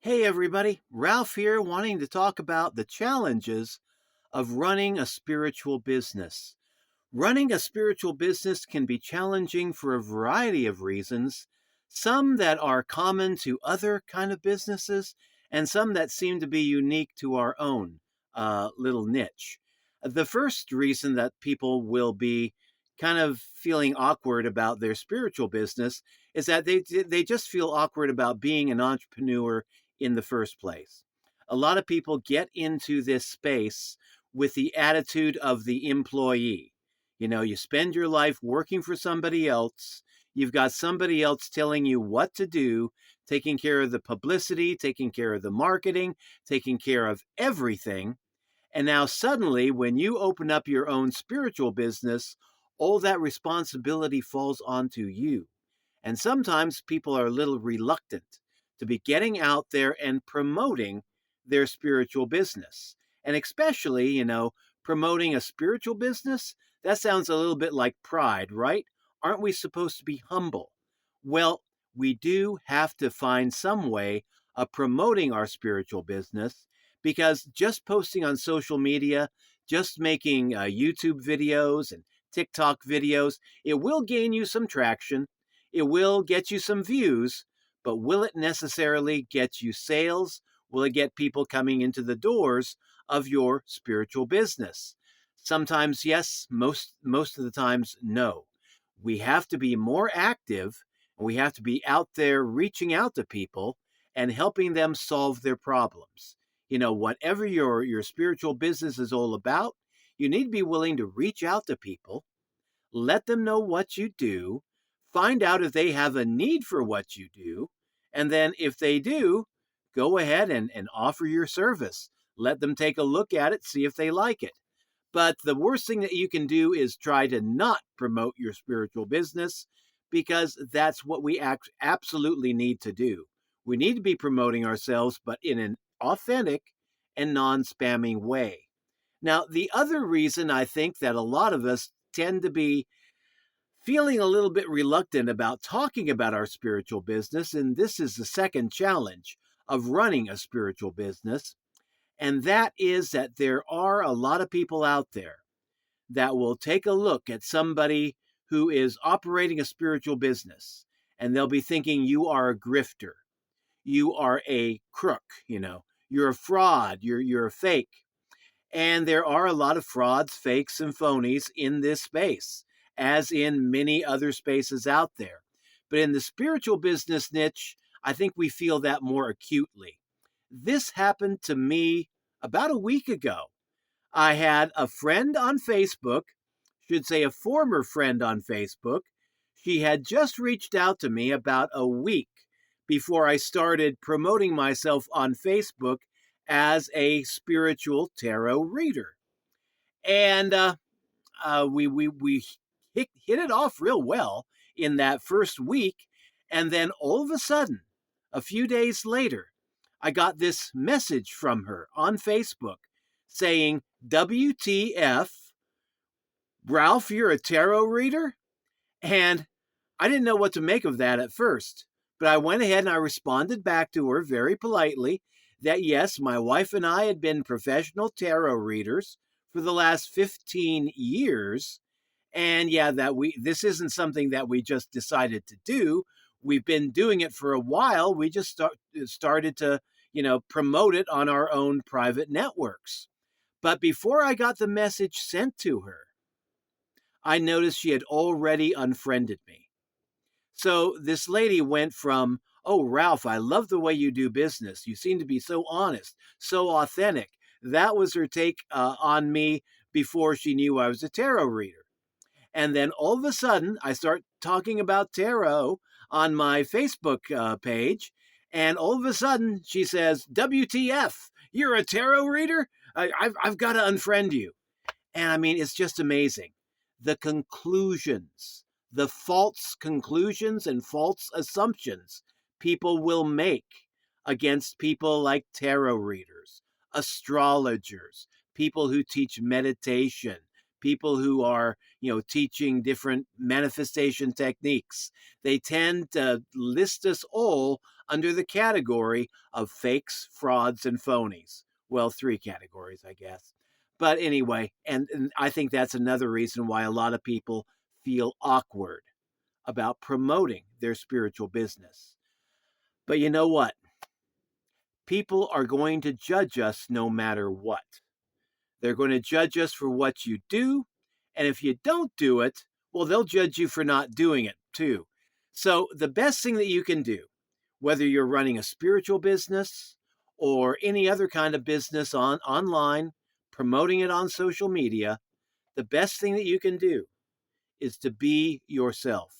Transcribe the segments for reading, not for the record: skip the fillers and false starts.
Hey everybody, Ralph here wanting to talk about the challenges of running a spiritual business. Running a spiritual business can be challenging for a variety of reasons, some that are common to other kind of businesses and some that seem to be unique to our own little niche. The first reason that people will be kind of feeling awkward about their spiritual business is that they just feel awkward about being an entrepreneur in the first place. A lot of people get into this space with the attitude of the employee. You know, you spend your life working for somebody else. You've got somebody else telling you what to do, taking care of the publicity, taking care of the marketing, taking care of everything. And now, suddenly, when you open up your own spiritual business, all that responsibility falls onto you. And sometimes people are a little reluctant to be getting out there and promoting their spiritual business. And especially, promoting a spiritual business, that sounds a little bit like pride, right? Aren't we supposed to be humble? Well, we do have to find some way of promoting our spiritual business because just posting on social media, just making YouTube videos and TikTok videos, it will gain you some traction. It will get you some views, but will it necessarily get you sales? Will it get people coming into the doors of your spiritual business? Sometimes yes, most of the times no. We have to be more active and we have to be out there reaching out to people and helping them solve their problems. Whatever your spiritual business is all about, you need to be willing to reach out to people, let them know what you do, find out if they have a need for what you do, and then if they do, go ahead and offer your service. Let them take a look at it, see if they like it. But the worst thing that you can do is try to not promote your spiritual business because that's what we absolutely need to do. We need to be promoting ourselves, but in an authentic and non spamming way. Now, the other reason I think that a lot of us tend to be feeling a little bit reluctant about talking about our spiritual business, and this is the second challenge of running a spiritual business, and that is that there are a lot of people out there that will take a look at somebody who is operating a spiritual business and they'll be thinking you are a grifter, you are a crook, you're a fraud, you're a fake. And there are a lot of frauds, fakes, and phonies in this space, as in many other spaces out there. But in the spiritual business niche, I think we feel that more acutely. This happened to me about a week ago. I had a friend on Facebook, should say a former friend on Facebook. She had just reached out to me about a week before I started promoting myself on Facebook as a spiritual tarot reader. And we hit it off real well in that first week. And then all of a sudden, a few days later, I got this message from her on Facebook saying, WTF, Ralph, you're a tarot reader? And I didn't know what to make of that at first, but I went ahead and I responded back to her very politely that yes, my wife and I had been professional tarot readers for the last 15 years. And yeah, this isn't something that we just decided to do. We've been doing it for a while. We just started to, promote it on our own private networks. But before I got the message sent to her, I noticed she had already unfriended me. So this lady went from, oh, Ralph, I love the way you do business. You seem to be so honest, so authentic. That was her take on me before she knew I was a tarot reader. And then all of a sudden, I start talking about tarot on my Facebook page. And all of a sudden, she says, WTF, you're a tarot reader? I've got to unfriend you. And I mean, it's just amazing. The conclusions, the false conclusions and false assumptions people will make against people like tarot readers, astrologers, people who teach meditation, people who are, teaching different manifestation techniques. They tend to list us all under the category of fakes, frauds, and phonies. Well, three categories, I guess. But anyway, and I think that's another reason why a lot of people feel awkward about promoting their spiritual business. But you know what? People are going to judge us no matter what. They're going to judge us for what you do. And if you don't do it, well, they'll judge you for not doing it too. So the best thing that you can do, whether you're running a spiritual business or any other kind of business online, promoting it on social media, the best thing that you can do is to be yourself.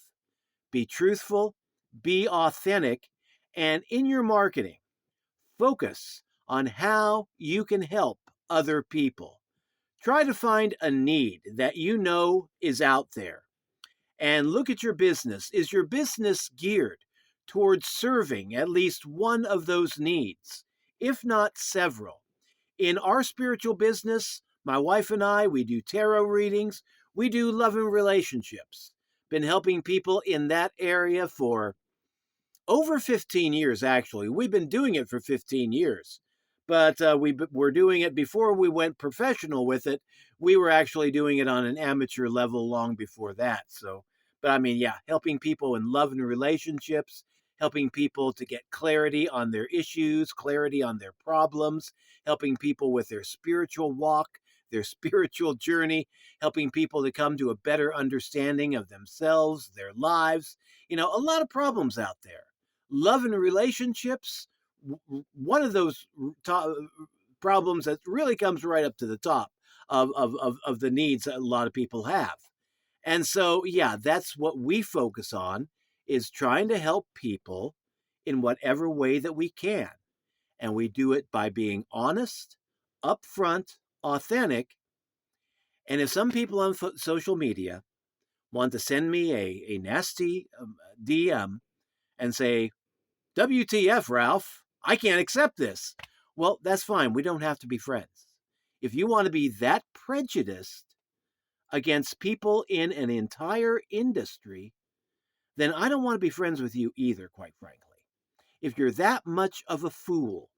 Be truthful, be authentic, and in your marketing, focus on how you can help other people. Try to find a need that you know is out there and look at your business. Is your business geared towards serving at least one of those needs, if not several? In our spiritual business, my wife and I, we do tarot readings, we do love and relationships. Been helping people in that area for over 15 years, actually. We've been doing it for 15 years, but we were doing it before we went professional with it. We were actually doing it on an amateur level long before that. So, but I mean, yeah, helping people in love and relationships, helping people to get clarity on their issues, clarity on their problems, helping people with their spiritual walk, their spiritual journey, helping people to come to a better understanding of themselves, their lives. A lot of problems out there. Love and relationships, one of those problems that really comes right up to the top of the needs that a lot of people have. And so, yeah, that's what we focus on, is trying to help people in whatever way that we can. And we do it by being honest, upfront, authentic. And if some people on social media want to send me a nasty DM and say, WTF, Ralph, I can't accept this. Well, that's fine. We don't have to be friends. If you want to be that prejudiced against people in an entire industry, then I don't want to be friends with you either, quite frankly. If you're that much of a fool,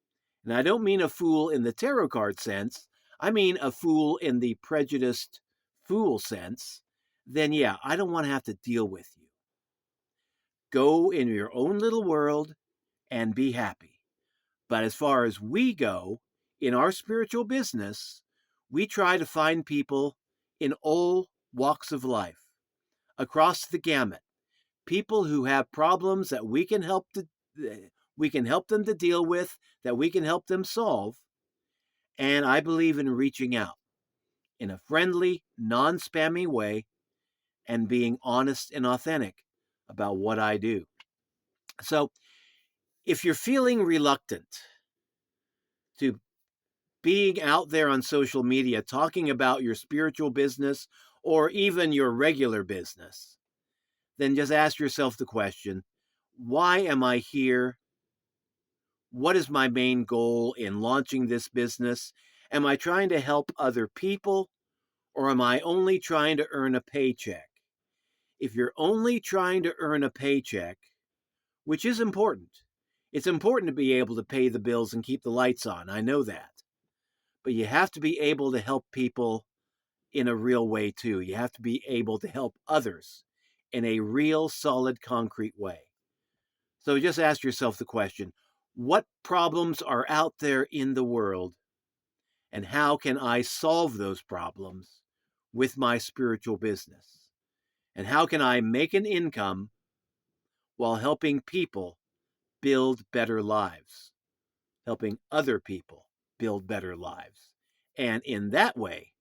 and I don't mean a fool in the tarot card sense, I mean a fool in the prejudiced fool sense, then yeah, I don't want to have to deal with you. Go in your own little world and be happy. But as far as we go, in our spiritual business, we try to find people in all walks of life, across the gamut. People who have problems that we can help them to deal with, that we can help them solve. And I believe in reaching out in a friendly, non-spammy way and being honest and authentic about what I do. So, if you're feeling reluctant to being out there on social media talking about your spiritual business or even your regular business, then just ask yourself the question, why am I here? What is my main goal in launching this business? Am I trying to help other people, or am I only trying to earn a paycheck? If you're only trying to earn a paycheck, which is important, it's important to be able to pay the bills and keep the lights on. I know that. But you have to be able to help people in a real way too. You have to be able to help others in a real, solid, concrete way. So just ask yourself the question, what problems are out there in the world, and how can I solve those problems with my spiritual business? And how can I make an income while helping people build better lives, helping other people build better lives? And in that way,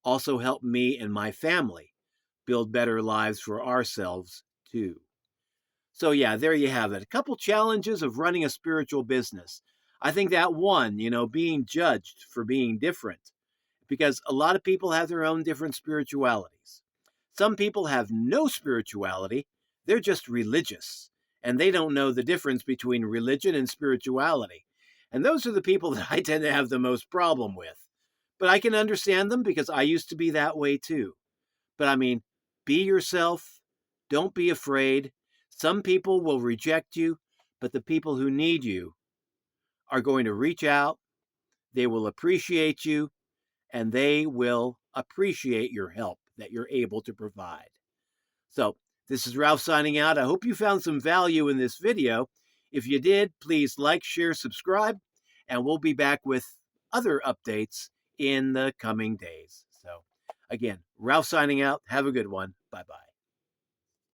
also help me and my family build better lives for ourselves too. So yeah, there you have it. A couple challenges of running a spiritual business. I think that one, being judged for being different, because a lot of people have their own different spiritualities. Some people have no spirituality. They're just religious, and they don't know the difference between religion and spirituality. And those are the people that I tend to have the most problem with. But I can understand them because I used to be that way too. But I mean, be yourself. Don't be afraid. Some people will reject you, but the people who need you are going to reach out. They will appreciate you, and they will appreciate your help that you're able to provide. So, this is Ralph signing out. I hope you found some value in this video. If you did, please like, share, subscribe, and we'll be back with other updates in the coming days. So, again, Ralph signing out. Have a good one. Bye-bye.